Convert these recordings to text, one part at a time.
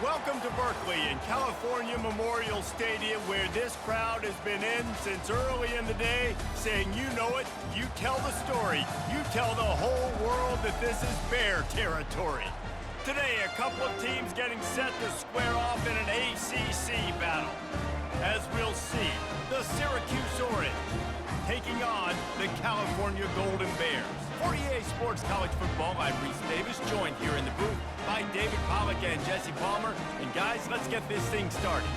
Welcome to Berkeley and California Memorial Stadium, where this crowd has been in since early in the day, saying you know it, you tell the story, you tell the whole world that this is Bear territory. Today, a couple of teams getting set to square off in an ACC battle. As we'll see, the Syracuse Orange taking on the California Golden Bears. For EA Sports College Football, I'm Reese Davis, joined here in the booth by David Pollack and Jesse Palmer. And guys, let's get this thing started.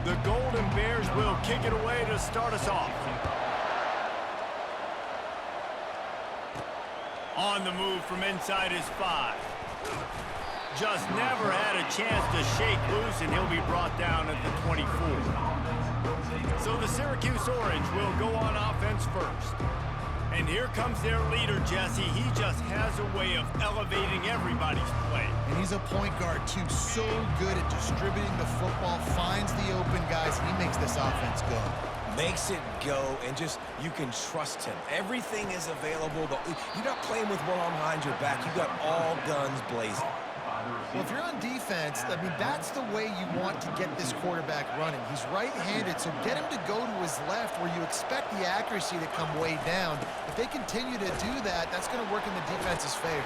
The Golden Bears will kick it away to start us off. On the move from inside his 5. Just never had a chance to shake loose, and he'll be brought down at the 24. So the Syracuse Orange will go on offense first. And here comes their leader, Jesse. He just has a way of elevating everybody's play. And he's a point guard, too. So good at distributing the football, finds the open guys. He makes this offense go. Makes it go, and just, you can trust him. Everything is available. You're not playing with one arm behind your back. You got all guns blazing. Well, if you're on defense, I mean, that's the way you want to get this quarterback running. He's right-handed, so get him to go to his left where you expect the accuracy to come way down. If they continue to do that, that's going to work in the defense's favor.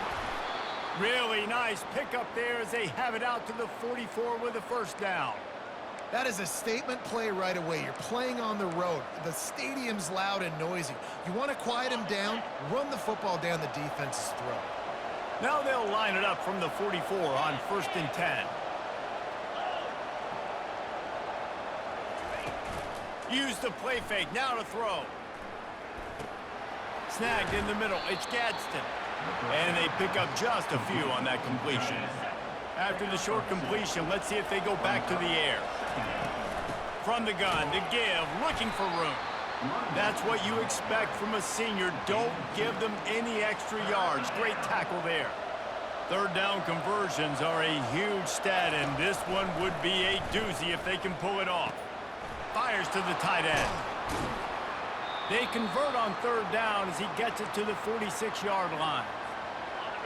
Really nice pickup there as they have it out to the 44 with a first down. That is a statement play right away. You're playing on the road. The stadium's loud and noisy. You want to quiet him down, run the football down the defense's throat. Now they'll line it up from the 44 on 1st and 10. Use the play fake, now to throw. Snagged in the middle, it's Gadsden. And they pick up just a few on that completion. After the short completion, let's see if they go back to the air. From the gun, to give, looking for room. That's what you expect from a senior. Don't give them any extra yards. Great tackle there. Third down conversions are a huge stat, and this one would be a doozy if they can pull it off. Fires to the tight end. They convert on third down as he gets it to the 46-yard line.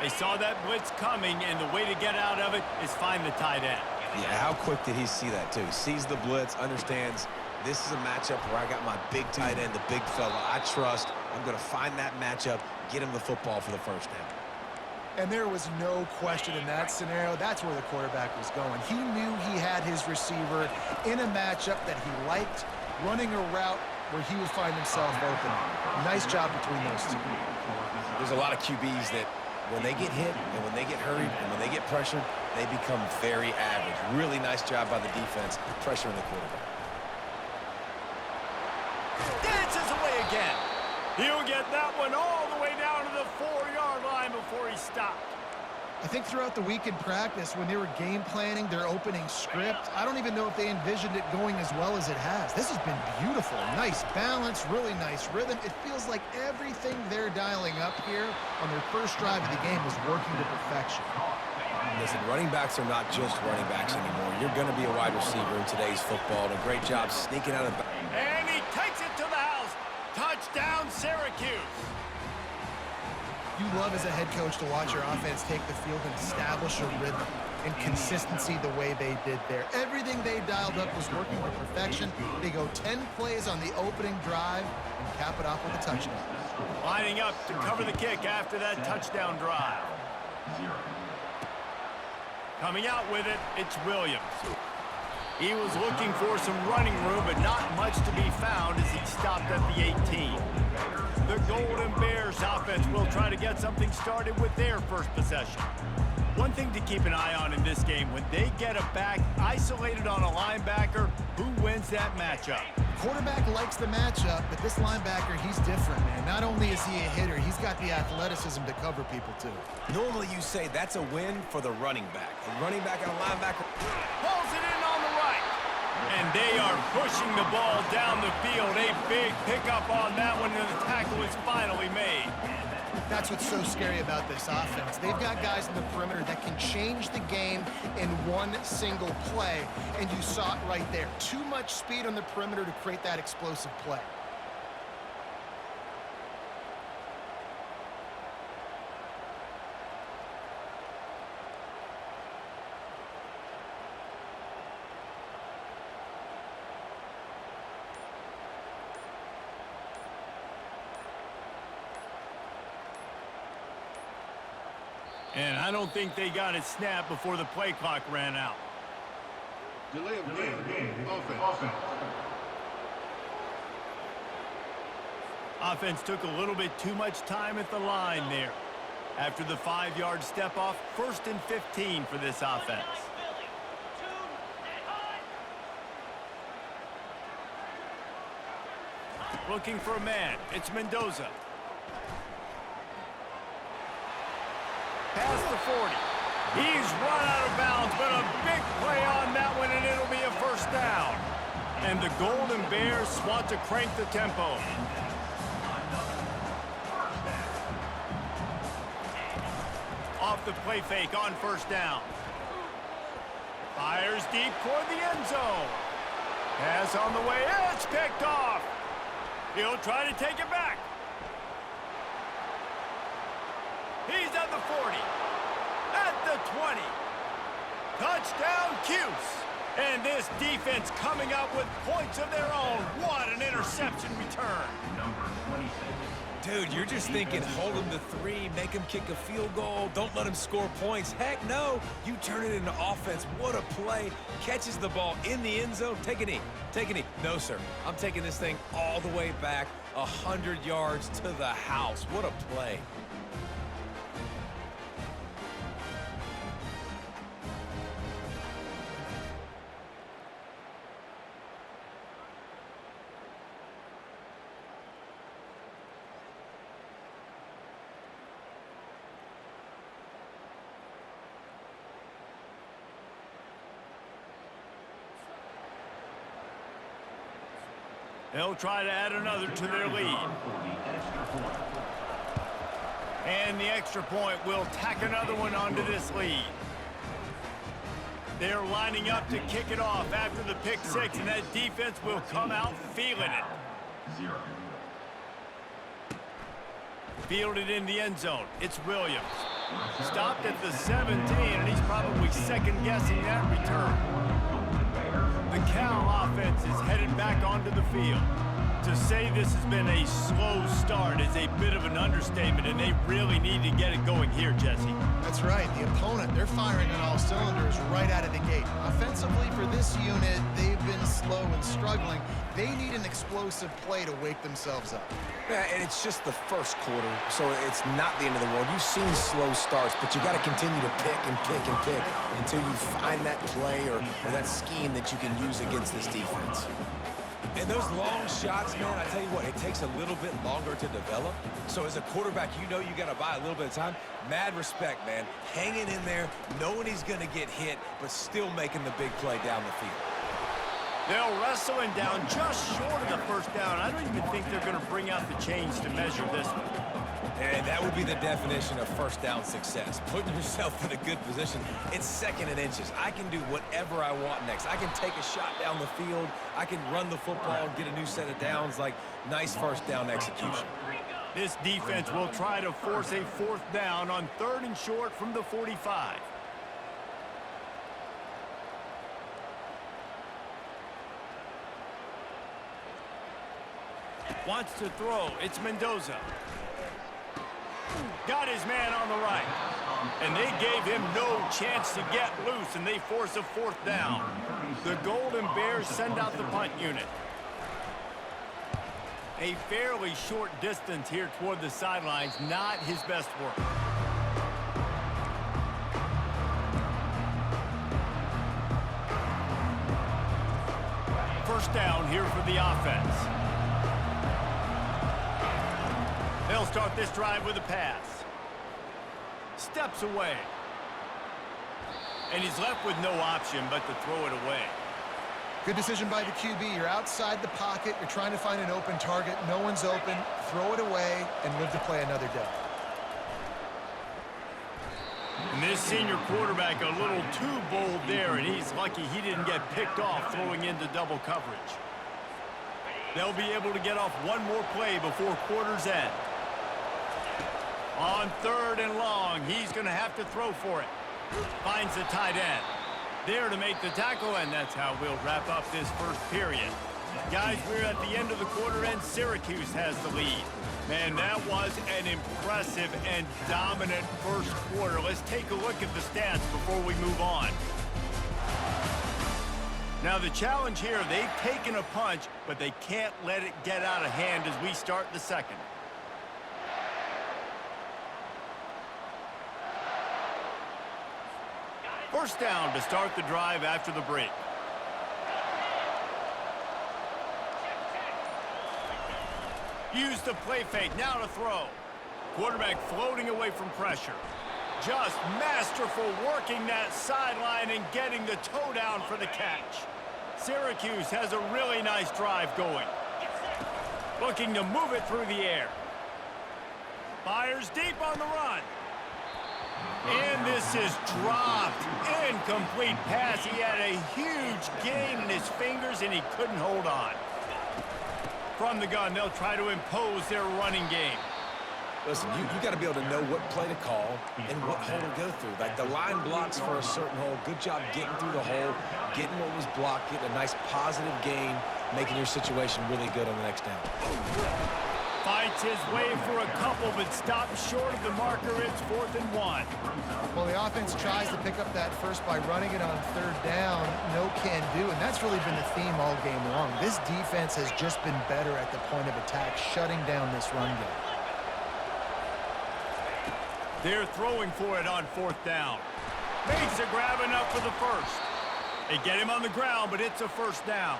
They saw that blitz coming, and the way to get out of it is find the tight end. Yeah, how quick did he see that, too? Sees the blitz, understands this is a matchup where I got my big tight end, the big fella I trust. I'm going to find that matchup, get him the football for the first down. And there was no question in that scenario. That's where the quarterback was going. He knew he had his receiver in a matchup that he liked, running a route where he would find himself open. Nice job between those two. There's a lot of QBs that when they get hit and when they get hurried and when they get pressured, they become very average. Really nice job by the defense, pressuring the quarterback. Dances away again. He'll get that one all the way down to the 4-yard line before he stopped. I think throughout the week in practice, when they were game planning their opening script, I don't even know if they envisioned it going as well as it has. This has been beautiful. Nice balance, really nice rhythm. It feels like everything they're dialing up here on their first drive of the game is working to perfection. Listen, running backs are not just running backs anymore. You're going to be a wide receiver in today's football, and a great job sneaking out of the back. And he takes it to the house. Touchdown, Syracuse. You love as a head coach to watch your offense take the field and establish a rhythm and consistency the way they did there. Everything they dialed up was working to perfection. They go 10 plays on the opening drive and cap it off with a touchdown. Lining up to cover the kick after that touchdown drive. Coming out with it, it's Williams. He was looking for some running room, but not much to be found as he stopped at the 18. The Golden Bears offense will try to get something started with their first possession. One thing to keep an eye on in this game, when they get a back isolated on a linebacker, who wins that matchup? Quarterback likes the matchup, but this linebacker, he's different, man. Not only is he a hitter, he's got the athleticism to cover people, too. Normally you say that's a win for the running back. A running back and a linebacker. Pulls it in on the right. And they are pushing the ball down the field. A big pickup on that one, and the tackle is finally made. That's what's so scary about this offense. They've got guys in the perimeter that can change the game in one single play, and you saw it right there. Too much speed on the perimeter to create that explosive play. And I don't think they got it snapped before the play clock ran out. Delay of game. Offense. Offense took a little bit too much time at the line there. After the 5-yard step off, 1st and 15 for this offense. Looking for a man. It's Mendoza. Past the 40. He's run out of bounds, but a big play on that one, and it'll be a 1st down. And the Golden Bears want to crank the tempo. Off the play fake on 1st down. Fires deep toward the end zone. Pass on the way. It's picked off. He'll try to take it back. He's at the 40. At the 20. Touchdown, Cuse. And this defense coming up with points of their own. What an interception return. Dude, you're just thinking, hold him to 3, make him kick a field goal, don't let him score points. Heck no, you turn it into offense. What a play. Catches the ball in the end zone. Take a knee. Take a knee. No, sir. I'm taking this thing all the way back 100 yards to the house. What a play. They'll try to add another to their lead. And the extra point will tack another one onto this lead. They're lining up to kick it off after the pick 6, and that defense will come out feeling it. Fielded in the end zone. It's Williams. Stopped at the 17, and he's probably second-guessing that return. The Cal offense is headed back onto the field. To say this has been a slow start is a bit of an understatement, and they really need to get it going here, Jesse. That's right. The opponent, they're firing on all cylinders right out of the gate. Offensively, for this unit, they've been slow and struggling. They need an explosive play to wake themselves up. Yeah, and it's just the 1st quarter, so it's not the end of the world. You've seen slow starts, but you got to continue to pick and pick and pick until you find that play or that scheme that you can use against this defense. And those long shots, man, I tell you what, it takes a little bit longer to develop. So as a quarterback, you know you got to buy a little bit of time. Mad respect, man. Hanging in there, knowing he's going to get hit, but still making the big play down the field. They'll wrestle him down just short of the 1st down. I don't even think they're going to bring out the chains to measure this one. And that would be the definition of 1st down success. Putting yourself in a good position. It's 2nd and inches. I can do whatever I want next. I can take a shot down the field. I can run the football and get a new set of downs. Like, nice 1st down execution. This defense will try to force a 4th down on 3rd and short from the 45. Wants to throw. It's Mendoza. Got his man on the right. And they gave him no chance to get loose, and they force a 4th down. The Golden Bears send out the punt unit. A fairly short distance here toward the sidelines, not his best work. First down here for the offense. They'll start this drive with a pass. Steps away. And he's left with no option but to throw it away. Good decision by the QB. You're outside the pocket. You're trying to find an open target. No one's open. Throw it away and live to play another day. And this senior quarterback a little too bold there, and he's lucky he didn't get picked off throwing into double coverage. They'll be able to get off one more play before quarter's end. On 3rd and long, he's going to have to throw for it. Finds the tight end. There to make the tackle, and that's how we'll wrap up this 1st period. Guys, we're at the end of the quarter, and Syracuse has the lead. Man, that was an impressive and dominant first quarter. Let's take a look at the stats before we move on. Now, the challenge here, they've taken a punch, but they can't let it get out of hand as we start the second. First down to start the drive after the break. Use the play fake, now to throw. Quarterback floating away from pressure. Just masterful working that sideline and getting the toe down for the catch. Syracuse has a really nice drive going. Looking to move it through the air. Fires deep on the run. And this is dropped. Incomplete pass. He had a huge gain in his fingers and he couldn't hold on. From the gun, they'll try to impose their running game. Listen, you got to be able to know what play to call and what hole to go through. Like the line blocks for a certain hole. Good job getting through the hole, getting what was blocked, getting a nice positive gain, making your situation really good on the next down. Fights his way for a couple, but stops short of the marker. It's 4th and 1. Well, the offense tries to pick up that first by running it on third down. No can do, and that's really been the theme all game long. This defense has just been better at the point of attack, shutting down this run game. They're throwing for it on 4th down. Makes a grab enough for the first. They get him on the ground, but it's a first down.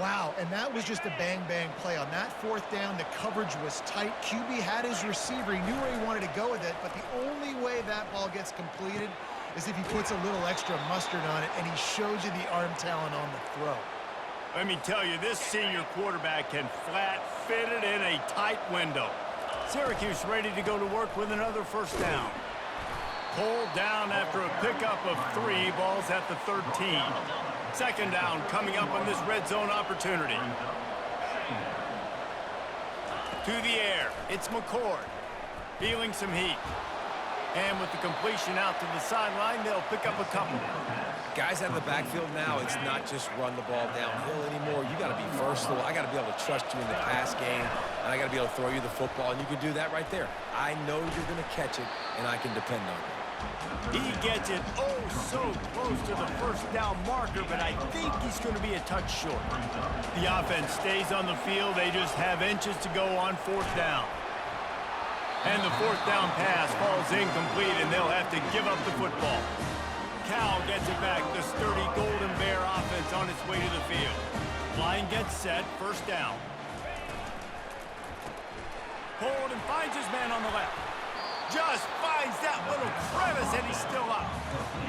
Wow, and that was just a bang-bang play. On that 4th down, the coverage was tight. QB had his receiver. He knew where he wanted to go with it, but the only way that ball gets completed is if he puts a little extra mustard on it, and he shows you the arm talent on the throw. Let me tell you, this senior quarterback can flat fit it in a tight window. Syracuse ready to go to work with another first down. Pulled down after a pickup of 3, balls at the 13. Second down coming up on this red zone opportunity. To the air, it's McCord. Feeling some heat. And with the completion out to the sideline, they'll pick up a couple. Guys out of the backfield now, it's not just run the ball downhill anymore. You got to be versatile. I got to be able to trust you in the pass game, and I got to be able to throw you the football, and you can do that right there. I know you're going to catch it, and I can depend on it. He gets it oh so close to the first down marker, but I think he's going to be a touch short. The offense stays on the field. They just have inches to go on 4th down. And the 4th down pass falls incomplete, and they'll have to give up the football. Cal gets it back. The sturdy Golden Bear offense on its way to the field. Line gets set. First down. Pulled and finds his man on the left. Just finds that little crevice, and he's still up.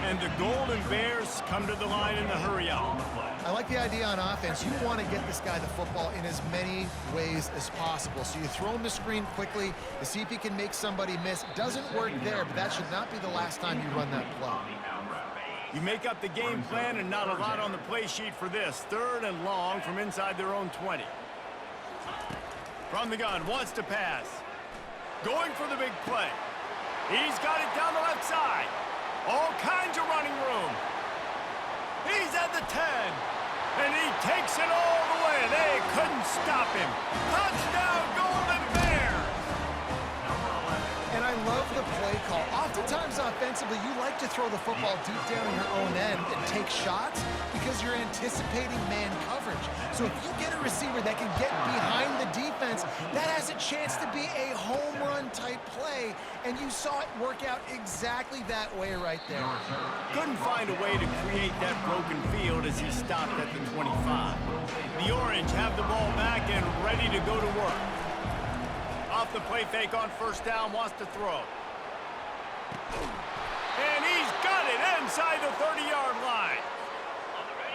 And the Golden Bears come to the line in the hurry-up. I like the idea on offense. You want to get this guy the football in as many ways as possible. So you throw him the screen quickly to see if he can make somebody miss. Doesn't work there, but that should not be the last time you run that play. You make up the game plan, and not a lot on the play sheet for this. 3rd and long from inside their own 20. From the gun, wants to pass. Going for the big play. He's got it down the left side. All kinds of running room. He's at the 10. And he takes it all the way. They couldn't stop him. Touchdown, Golden Bears! And I love the play call. Oftentimes offensively, you like to throw the football deep down in your own end and take shots because you're anticipating man coverage. So if you get a receiver that can get behind the defense, that has a chance to be a home run type play, and you saw it work out exactly that way right there. Couldn't find a way to create that broken field as he stopped at the 25. The Orange have the ball back and ready to go to work. Off the play fake on first down, wants to throw. And he's got it inside the 30-yard line.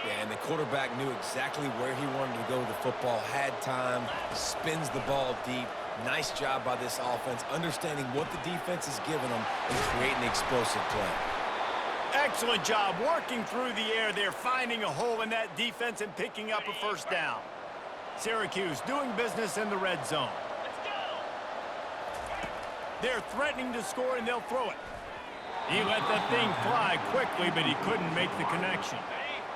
Yeah, and the quarterback knew exactly where he wanted to go with the football, had time, spins the ball deep. Nice job by this offense, understanding what the defense is giving them and creating the explosive play. Excellent job working through the air. They're finding a hole in that defense and picking up a first down. Syracuse doing business in the red zone. They're threatening to score, and they'll throw it. He let that thing fly quickly, but he couldn't make the connection.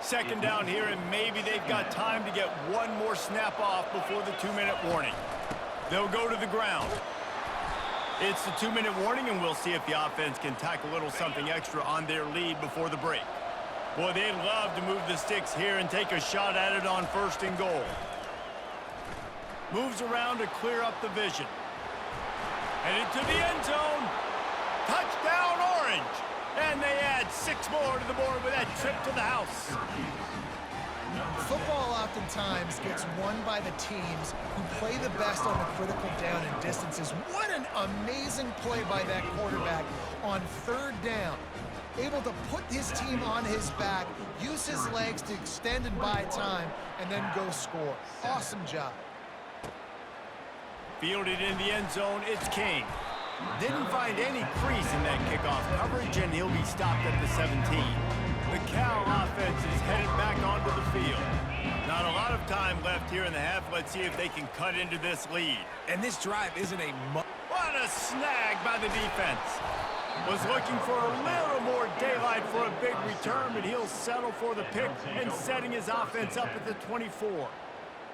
Second down here, and maybe they've got time to get one more snap off before the 2-minute warning. They'll go to the ground. It's the 2-minute warning, and we'll see if the offense can tack a little something extra on their lead before the break. Boy, they'd love to move the sticks here and take a shot at it on 1st and goal. Moves around to clear up the vision. Headed to the end zone. Touchdown, Orange! And they add 6 more to the board with that trip to the house. Football oftentimes gets won by the teams who play the best on the critical down and distances. What an amazing play by that quarterback on 3rd down. Able to put his team on his back, use his legs to extend and buy time, and then go score. Awesome job. Fielded in the end zone, it's King. Didn't find any crease in that kickoff coverage, and he'll be stopped at the 17. The Cal offense is headed back onto the field. Not a lot of time left here in the half. Let's see if they can cut into this lead. And this drive isn't a... What a snag by the defense. Was looking for a little more daylight for a big return, but he'll settle for the pick and setting his offense up at the 24.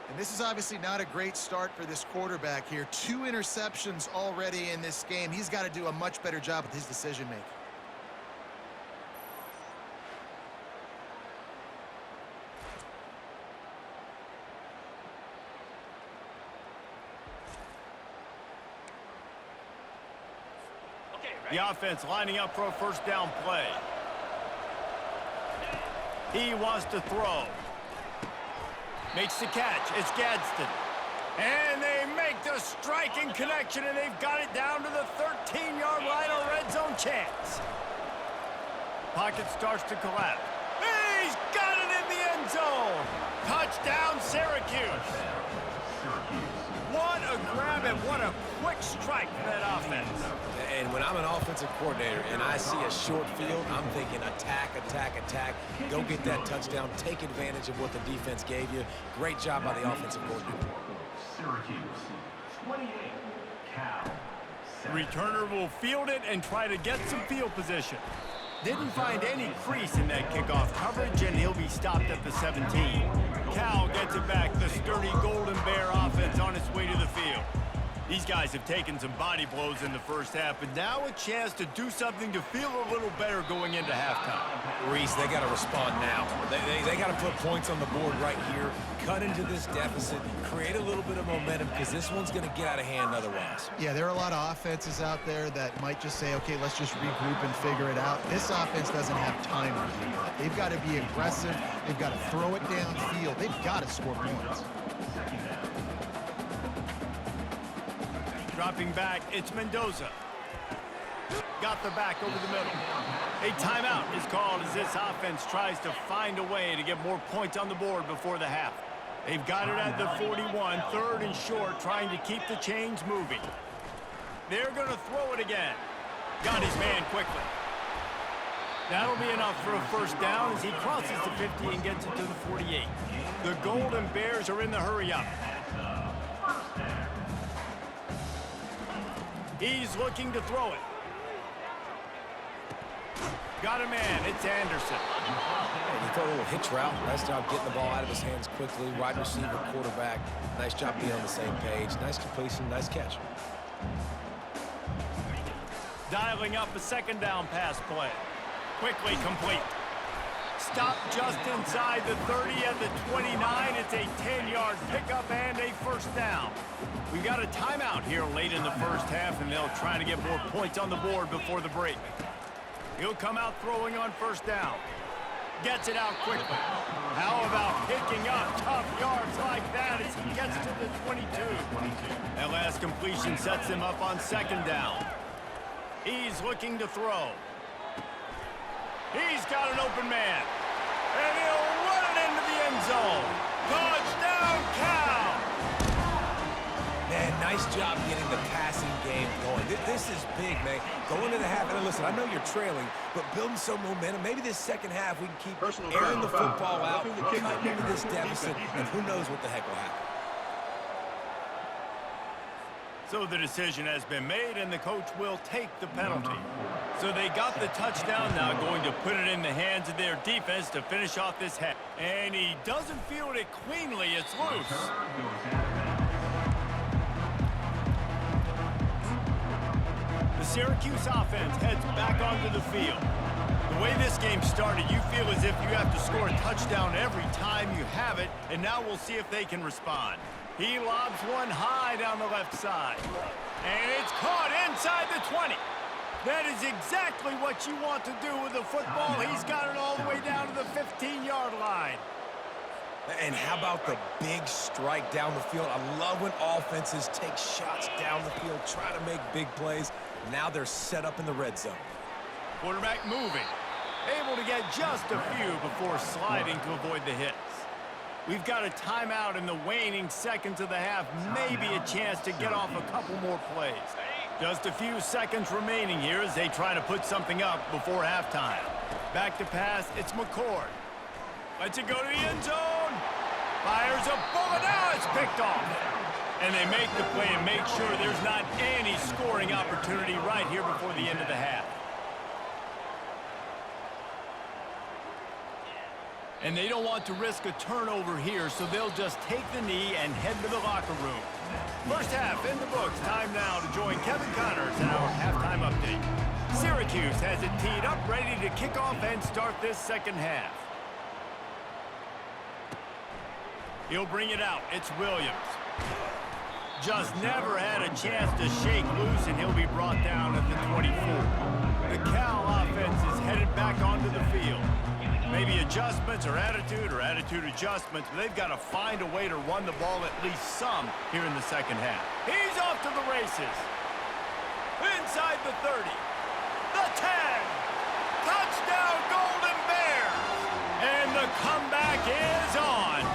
And this is obviously not a great start for this quarterback here. 2 interceptions already in this game. He's got to do a much better job with his decision-making. The offense lining up for a 1st down play. He wants to throw. Makes the catch. It's Gadsden. And they make the striking connection, and they've got it down to the 13-yard line, a red zone chance. Pocket starts to collapse. He's got it in the end zone. Touchdown, Syracuse. What a grab and what a quick strike for that offense. And when I'm an offensive coordinator and I see a short field, I'm thinking attack, attack, attack. Go get that touchdown. Take advantage of what the defense gave you. Great job by the offensive coordinator. Syracuse, 28, Cal. Returner will field it and try to get some field position. Didn't find any crease in that kickoff coverage, and he'll be stopped at the 17. Cal gets it back. The sturdy Golden Bear offense on its way to the field. These guys have taken some body blows in the 1st half, but now a chance to do something to feel a little better going into halftime. Reese, they got to respond now. They got to put points on the board right here, cut into this deficit, create a little bit of momentum, because this one's going to get out of hand otherwise. Yeah, there are a lot of offenses out there that might just say, okay, let's just regroup and figure it out. This offense doesn't have time to do that. They've got to be aggressive. They've got to throw it downfield. They've got to score points. Dropping back, it's Mendoza. Got the back over the middle. A timeout is called as this offense tries to find a way to get more points on the board before the half. They've got it at the 41, 3rd and short, trying to keep the chains moving. They're going to throw it again. Got his man quickly. That'll be enough for a 1st down as he crosses the 50 and gets it to the 48. The Golden Bears are in the hurry-up. He's looking to throw it. Got a man. It's Anderson. Hey, he threw a little hitch route. Nice job getting the ball out of his hands quickly. Wide receiver, quarterback. Nice job being on the same page. Nice completion. Nice catch. Dialing up a 2nd down pass play. Quickly complete. Stop just inside the 30 at the 29. It's a 10-yard pickup and a 1st down. We've got a timeout here late in the 1st half, and they'll try to get more points on the board before the break. He'll come out throwing on 1st down. Gets it out quickly. How about picking up tough yards like that as he gets to the 22? That last completion sets him up on 2nd down. He's looking to throw. He's got an open man. And he'll run it into the end zone. Touchdown, Cal! Man, nice job getting the passing game going. This is big, man. Go into the half, and listen, I know you're trailing, but building some momentum. Maybe this 2nd half we can keep airing the football out, cutting into this deficit, and who knows what the heck will happen. So the decision has been made, and the coach will take the penalty. So they got the touchdown, now going to put it in the hands of their defense to finish off this half. And he doesn't field it cleanly. It's loose. The Syracuse offense heads back onto the field. The way this game started, you feel as if you have to score a touchdown every time you have it, and now we'll see if they can respond. He lobs one high down the left side. And it's caught inside the 20. That is exactly what you want to do with the football. He's got it all the way down to the 15-yard line. And how about the big strike down the field? I love when offenses take shots down the field, try to make big plays. Now they're set up in the red zone. Quarterback moving. Able to get just a few before sliding to avoid the hits. We've got a timeout in the waning seconds of the half. Maybe a chance to get off a couple more plays. Just a few seconds remaining here as they try to put something up before halftime. Back to pass, it's McCord. Lets it go to the end zone. Fires a bullet, now it's picked off. And they make the play and make sure there's not any scoring opportunity right here before the end of the half. And they don't want to risk a turnover here, so they'll just take the knee and head to the locker room. First half in the books. Time now to join Kevin Connors in our halftime update. Syracuse has it teed up, ready to kick off and start this second half. He'll bring it out. It's Williams. Just never had a chance to shake loose, and he'll be brought down at the 24. The Cal offense is headed back onto the field. Maybe adjustments or attitude adjustments, but they've got to find a way to run the ball at least some here in the second half. He's off to the races. Inside the 30. The 10. Touchdown, Golden Bears. And the comeback is on.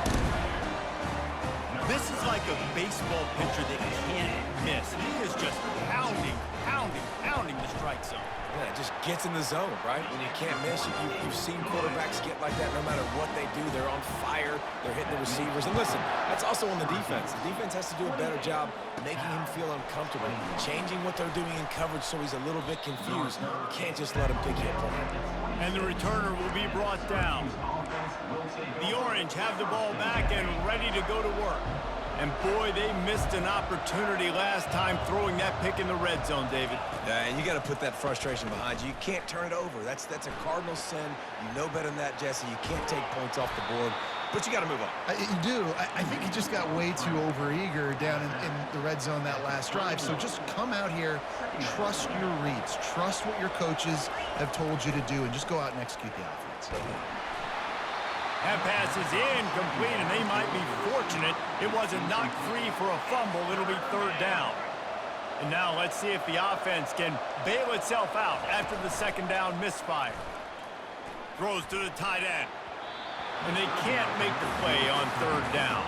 This is like a baseball pitcher that can't miss. He is just pounding the strike zone. Yeah, it just gets in the zone, right? When you can't miss, you've seen quarterbacks get like that no matter what they do. They're on fire. They're hitting the receivers. And listen, that's also on the defense. The defense has to do a better job making him feel uncomfortable, changing what they're doing in coverage so he's a little bit confused. You can't just let him pick you apart. And the returner will be brought down. The Orange have the ball back and ready to go to work. And boy, they missed an opportunity last time throwing that pick in the red zone, David. Yeah, and you got to put that frustration behind you. You can't turn it over. That's a cardinal sin. You know better than that, Jesse. You can't take points off the board, but you got to move on. You do. I think he just got way too overeager down in the red zone that last drive. So just come out here, trust your reads, trust what your coaches have told you to do, and just go out and execute the offense. That pass is incomplete, and they might be fortunate it wasn't knocked free for a fumble. It'll be third down. And now let's see if the offense can bail itself out after the second down misfire. Throws to the tight end. And they can't make the play on third down.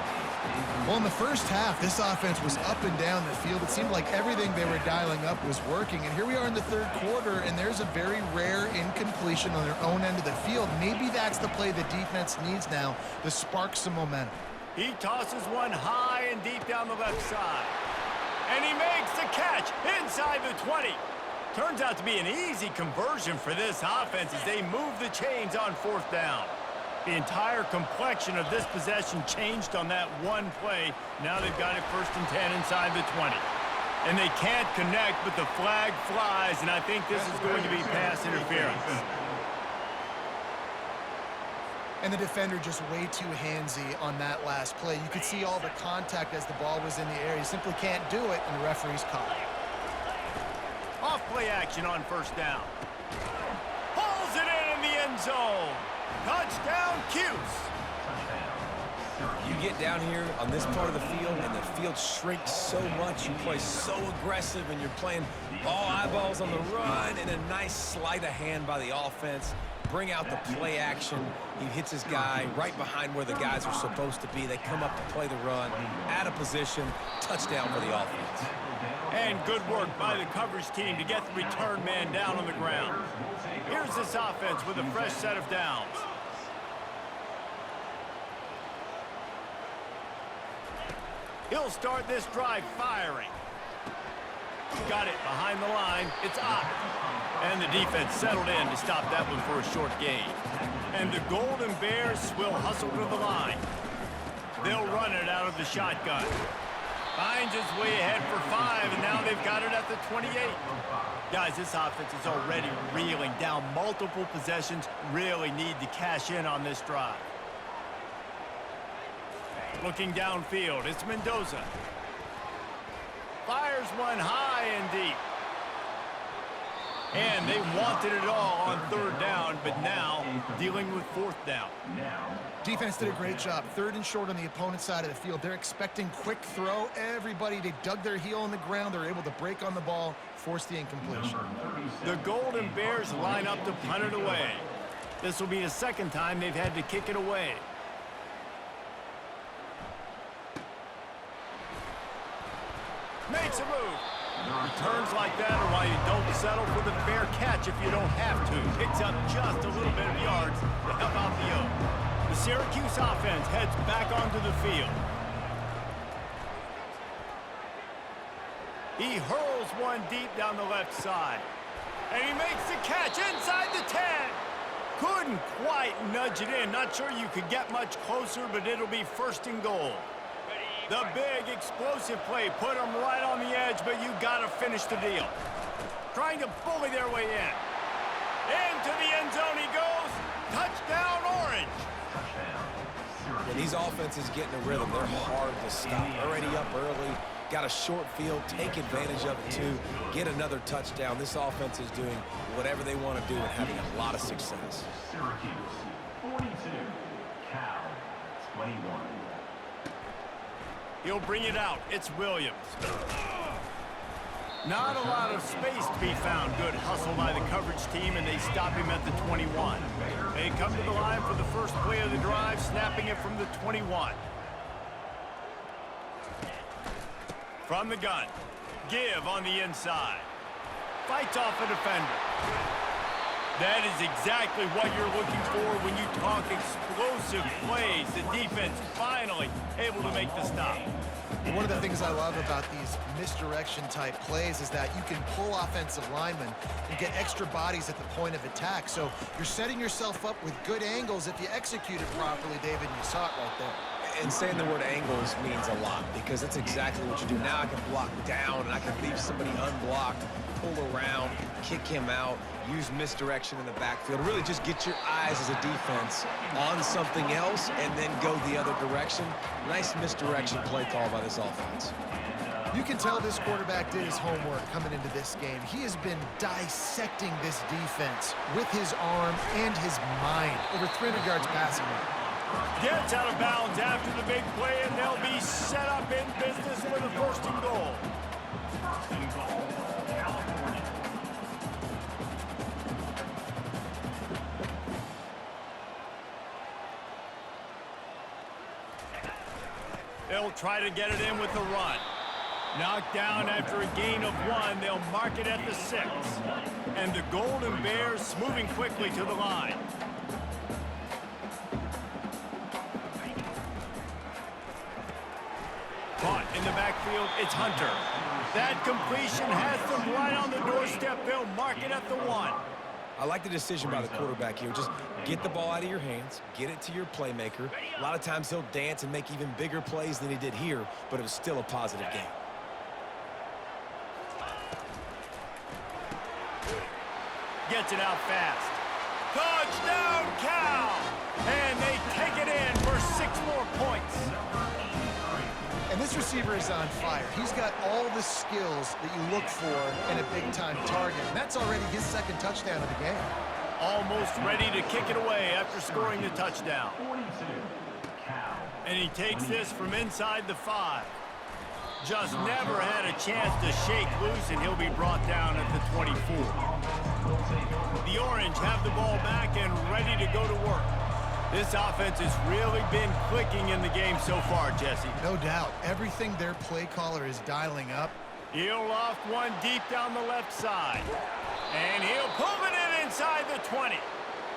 Well, in the first half, this offense was up and down the field. It seemed like everything they were dialing up was working. And here we are in the third quarter, and there's a very rare incompletion on their own end of the field. Maybe that's the play the defense needs now to spark some momentum. He tosses one high and deep down the left side. And he makes the catch inside the 20. Turns out to be an easy conversion for this offense as they move the chains on fourth down. The entire complexion of this possession changed on that one play. Now they've got it 1st and 10 inside the 20. And they can't connect, but the flag flies, and I think this is going to be pass interference. And the defender just way too handsy on that last play. You could see all the contact as the ball was in the air. He simply can't do it, and the referee's caught it. Off play action on 1st down. Pulls it in the end zone. Touchdown, Cuse. You get down here on this part of the field, and the field shrinks so much. You play so aggressive, and you're playing all eyeballs on the run, and a nice sleight of hand by the offense. Bring out the play action. He hits his guy right behind where the guys are supposed to be. They come up to play the run, out of position, touchdown for the offense. And good work by the coverage team to get the return man down on the ground. Here's this offense with a fresh set of downs. He'll start this drive firing. Got it behind the line. It's up. And the defense settled in to stop that one for a short gain. And the Golden Bears will hustle to the line. They'll run it out of the shotgun. Finds his way ahead for 5, and now they've got it at the 28. Guys, this offense is already reeling down multiple possessions. Really need to cash in on this drive. Looking downfield, it's Mendoza. Fires one high and deep. And they wanted it all on 3rd down, but now dealing with 4th down. Defense did a great job. 3rd and short on the opponent's side of the field. They're expecting quick throw. Everybody, they dug their heel on the ground. They're able to break on the ball, force the incompletion. The Golden Bears line up to punt it away. This will be the 2nd time they've had to kick it away. Makes a move. Returns like that are why you don't settle for the fair catch if you don't have to. Picks up just a little bit of yards to help out the O. The Syracuse offense heads back onto the field. He hurls one deep down the left side. And he makes the catch inside the 10. Couldn't quite nudge it in. Not sure you could get much closer, but it'll be 1st and goal. The big explosive play put them right on the edge, but you got to finish the deal. Trying to bully their way in. Into the end zone he goes. Touchdown, Orange. And these offenses get in a rhythm. They're hard to stop. Already up early. Got a short field. Take advantage of it, too. Get another touchdown. This offense is doing whatever they want to do and having a lot of success. Syracuse, 42. Cal, 21. He'll bring it out. It's Williams. Not a lot of space to be found. Good hustle by the coverage team, and they stop him at the 21. They come to the line for the first play of the drive, snapping it from the 21. From the gun. Give on the inside. Fights off a defender. That is exactly what you're looking for when you talk explosive plays. The defense finally able to make the stop. One of the things I love about these misdirection-type plays is that you can pull offensive linemen and get extra bodies at the point of attack. So you're setting yourself up with good angles if you execute it properly, David, and you saw it right there. And saying the word angles means a lot because that's exactly what you do. Now I can block down and I can leave somebody unblocked, pull around, kick him out, use misdirection in the backfield. Really just get your eyes as a defense on something else and then go the other direction. Nice misdirection play call by this offense. You can tell this quarterback did his homework coming into this game. He has been dissecting this defense with his arm and his mind. Over 300 yards passing. Gets out of bounds after the big play, and they'll be set up in business for the 1st and goal. 1st and goal, California. They'll try to get it in with the run. Knocked down after a gain of 1. They'll mark it at the 6. And the Golden Bears moving quickly to the line. Caught in the backfield, it's Hunter. That completion has them right on the doorstep. They'll mark it at the 1. I like the decision by the quarterback here. Just get the ball out of your hands, get it to your playmaker. A lot of times he'll dance and make even bigger plays than he did here, but it was still a positive game. Gets it out fast. Touchdown, Cal! And they take it in for 6 more points. And this receiver is on fire. He's got all the skills that you look for in a big-time target. And that's already his 2nd touchdown of the game. Almost ready to kick it away after scoring the touchdown. 42. Cal. And he takes this from inside the 5. Just never had a chance to shake loose, and he'll be brought down at the 24. The Orange have the ball back and ready to go to work. This offense has really been clicking in the game so far, Jesse. No doubt. Everything their play caller is dialing up. He'll loft one deep down the left side. And he'll pull it in inside the 20.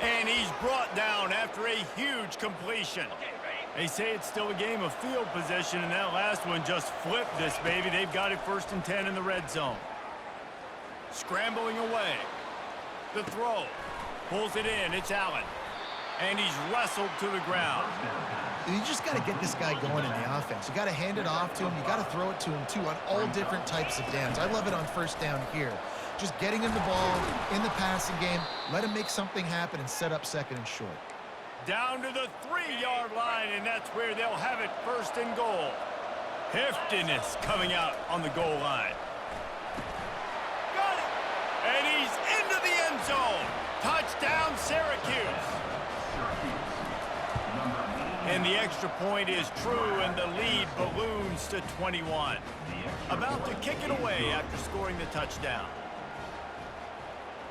And he's brought down after a huge completion. They say it's still a game of field position, and that last one just flipped this baby. They've got it 1st and 10 in the red zone. Scrambling away. The throw. Pulls it in. It's Allen. And he's wrestled to the ground. You just got to get this guy going in the offense. You got to hand it off to him. You got to throw it to him, too, on all different types of downs. I love it on first down here. Just getting him the ball in the passing game. Let him make something happen and set up second and short. Down to the 3-yard line, and that's where they'll have it, first and goal. Heftiness coming out on the goal line. Got it! And he's into the end zone. Touchdown, Syracuse. And the extra point is true, and the lead balloons to 21. About to kick it away after scoring the touchdown.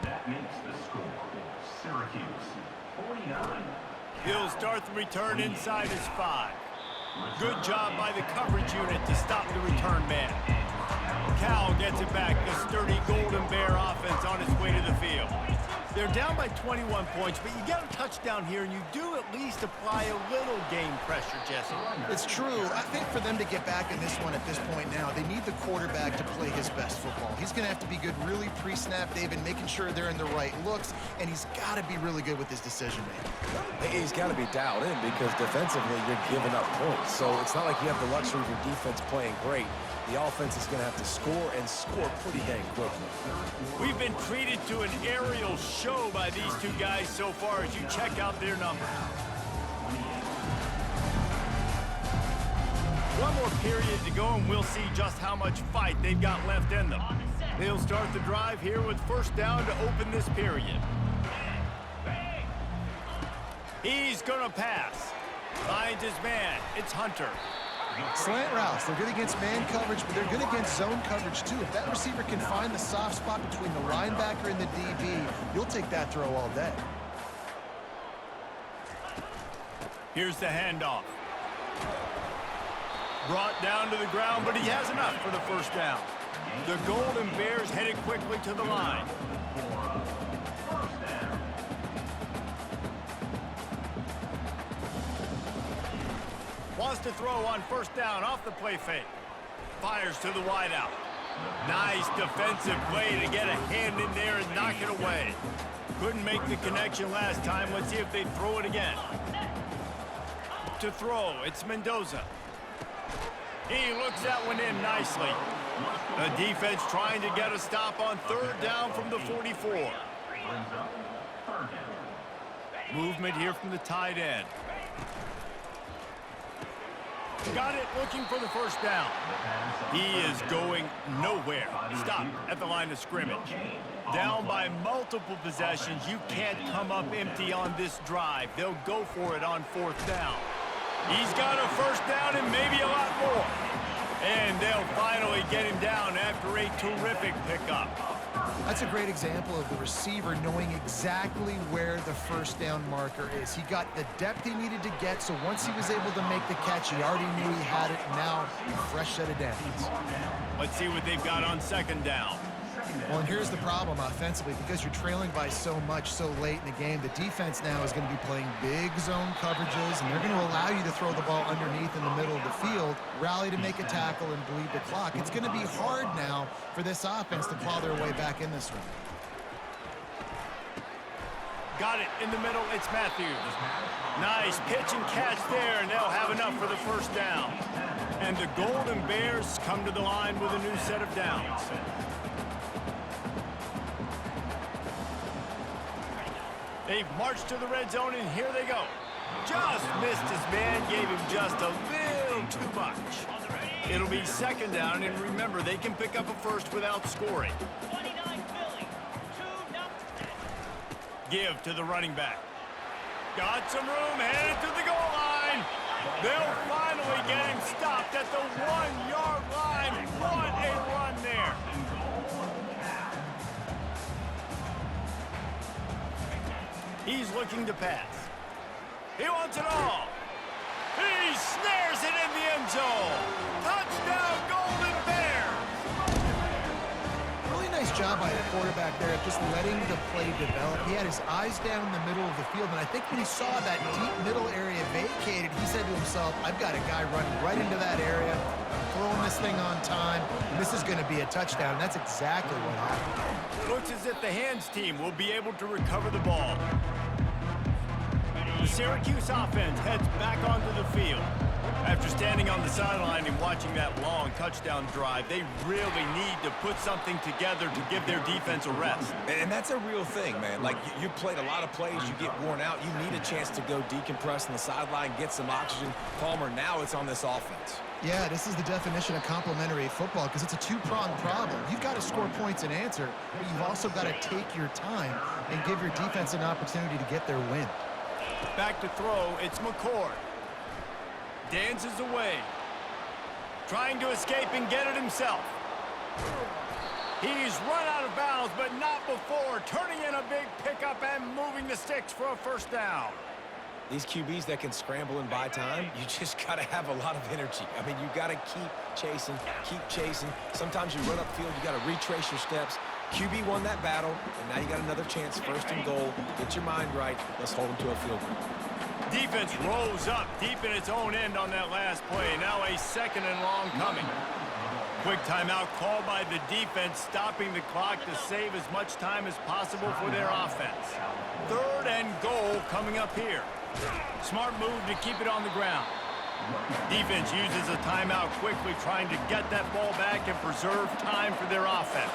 That makes the score Syracuse 49. He'll start the return inside his 5. Good job by the coverage unit to stop the return man. Cal gets it back. The sturdy Golden Bear offense on its way to the field. They're down by 21 points, but you get a touchdown here, and you do at least apply a little game pressure, Jesse. It's true. I think for them to get back in this one at this point now, they need the quarterback to play his best football. He's going to have to be good really pre-snap, David, making sure they're in the right looks, and he's got to be really good with his decision-making. He's got to be dialed in because defensively you're giving up points. So it's not like you have the luxury of your defense playing great. The offense is going to have to score and score pretty dang quickly. We've been treated to an aerial show by these two guys so far as you check out their numbers. One more period to go, and we'll see just how much fight they've got left in them. They'll start the drive here with first down to open this period. He's going to pass. Finds his man. It's Hunter. Slant routes. They're good against man coverage, but they're good against zone coverage, too. If that receiver can find the soft spot between the linebacker and the DB, you'll take that throw all day. Here's the handoff. Brought down to the ground, but he has enough for the first down. The Golden Bears headed quickly to the line. Wants to throw on first down off the play fake. Fires to the wideout. Nice defensive play to get a hand in there and knock it away. Couldn't make the connection last time. Let's see if they throw it again. To throw, it's Mendoza. He looks that one in nicely. The defense trying to get a stop on third down from the 44. Movement here from the tight end. Got it, looking for the first down. He is going nowhere. Stop at the line of scrimmage. Down by multiple possessions. You can't come up empty on this drive. They'll go for it on fourth down. He's got a first down and maybe a lot more. And they'll finally get him down after a terrific pickup. That's a great example of the receiver knowing exactly where the first down marker is. He got the depth he needed to get, so once he was able to make the catch, he already knew he had it, and now a fresh set of downs. Let's see what they've got on second down. Well, and here's the problem offensively. Because you're trailing by so much so late in the game, the defense now is going to be playing big zone coverages, and they're going to allow you to throw the ball underneath in the middle of the field, rally to make a tackle, and bleed the clock. It's going to be hard now for this offense to claw their way back in this one. Got it in the middle. It's Matthews. Nice pitch and catch there, and they'll have enough for the first down. And the Golden Bears come to the line with a new set of downs. They've marched to the red zone, and here they go. Just missed his man, gave him just a little too much. It'll be second down, and remember, they can pick up a first without scoring. Give to the running back. Got some room, headed to the goal line. They'll finally get him stopped at the 1-yard line. What a run there. He's looking to pass. He wants it all. He snares it in the end zone. Touchdown, Golden Bears. Really nice job by the quarterback there of just letting the play develop. He had his eyes down in the middle of the field, and I think when he saw that deep middle area vacated, he said to himself, I've got a guy running right into that area. I'm throwing this thing on time, and this is going to be a touchdown. And that's exactly what happened. Looks as if the hands team will be able to recover the ball. The Syracuse offense heads back onto the field. After standing on the sideline and watching that long touchdown drive, they really need to put something together to give their defense a rest. And that's a real thing, man. Like, you played a lot of plays, you get worn out, you need a chance to go decompress on the sideline, get some oxygen. Palmer, now it's on this offense. Yeah, this is the definition of complementary football because it's a two-pronged problem. You've got to score points and answer, but you've also got to take your time and give your defense an opportunity to get their win. Back to throw, it's McCord. Dances away. Trying to escape and get it himself. He's run out of bounds, but not before turning in a big pickup and moving the sticks for a first down. These QBs that can scramble and buy time, you just got to have a lot of energy. I mean, you got to keep chasing, keep chasing. Sometimes you run upfield, you got to retrace your steps. QB won that battle, and now you got another chance, first and goal. Get your mind right. Let's hold them to a field goal. Defense rose up deep in its own end on that last play. Now a second and long coming. Quick timeout called by the defense, stopping the clock to save as much time as possible for their offense. Third and goal coming up here. Smart move to keep it on the ground. Defense uses a timeout quickly, trying to get that ball back and preserve time for their offense.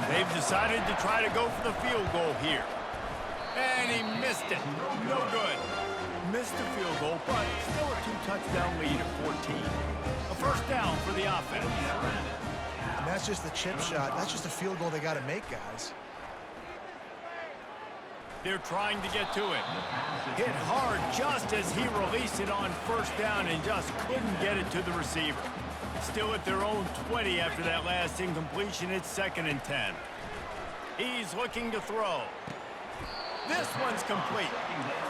They've decided to try to go for the field goal here. And he missed it. No good. Missed the field goal, but still a two-touchdown lead at 14. A first down for the offense. And that's just the chip shot. That's just a field goal they got to make, guys. They're trying to get to it. Hit hard just as he released it on first down and just couldn't get it to the receiver. Still at their own 20 after that last incompletion. It's 2nd and 10. He's looking to throw. This one's complete.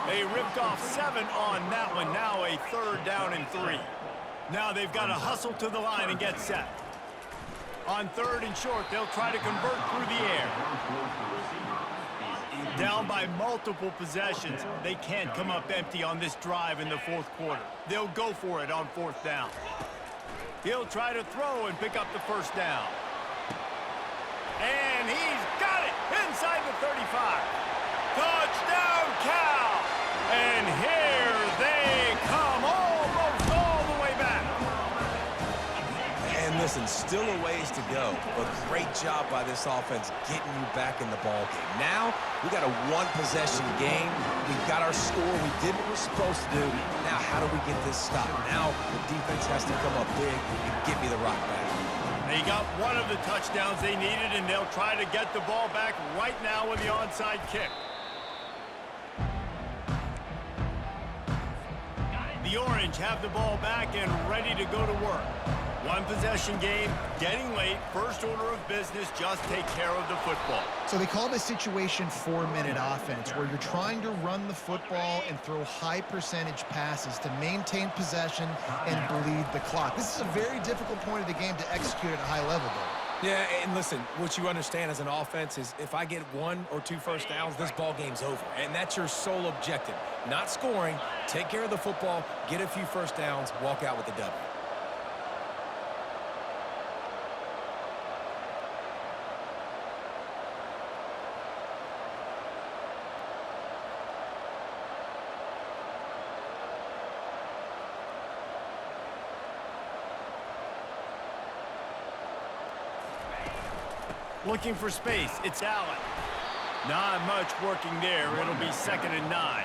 They ripped off 7 on that one. Now a 3rd down and 3. Now they've got to hustle to the line and get set. On 3rd and short, they'll try to convert through the air. Down by multiple possessions. They can't come up empty on this drive in the 4th quarter. They'll go for it on 4th down. He'll try to throw and pick up the first down. And he's got it inside the 35. Touchdown, Cal! And here they come, almost all the way back. And listen, still a ways to go, but great job by this offense getting you back in the ball game. Now, we got a one-possession game. We've got our score. We did what we're supposed to do. Now, how do we get this stopped? Now, the defense has to come up big and get me the rock back. They got one of the touchdowns they needed, and they'll try to get the ball back right now with the onside kick. The Orange have the ball back and ready to go to work. One possession game, getting late, first order of business, just take care of the football. So they call this situation 4-minute offense, where you're trying to run the football and throw high percentage passes to maintain possession and bleed the clock. This is a very difficult point of the game to execute at a high level, though. Yeah, and listen, what you understand as an offense is if I get 1 or 2 first downs, this ball game's over. And that's your sole objective. Not scoring, take care of the football, get a few first downs, walk out with the W. Looking for space, it's Allen. Not much working there. It'll be 2nd and 9.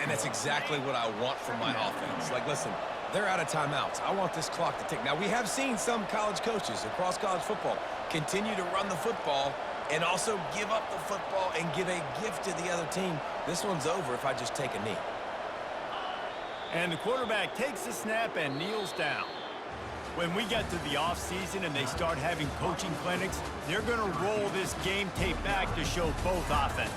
And that's exactly what I want from my offense. Like, listen, they're out of timeouts. I want this clock to tick. Now, we have seen some college coaches across college football continue to run the football and also give up the football and give a gift to the other team. This one's over if I just take a knee. And the quarterback takes the snap and kneels down. When we get to the offseason and they start having coaching clinics, they're going to roll this game tape back to show both offenses.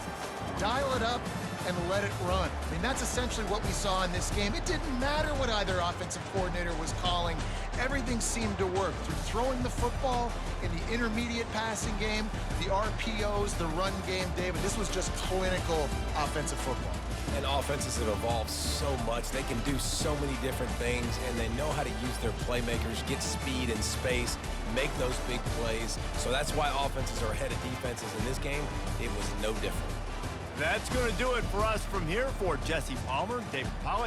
Dial it up and let it run. I mean, that's essentially what we saw in this game. It didn't matter what either offensive coordinator was calling. Everything seemed to work through throwing the football in the intermediate passing game, the RPOs, the run game, David. This was just clinical offensive football. And offenses have evolved so much. They can do so many different things, and they know how to use their playmakers, get speed and space, make those big plays. So that's why offenses are ahead of defenses in this game. It was no different. That's going to do it for us from here. For Jesse Palmer, David Pollack.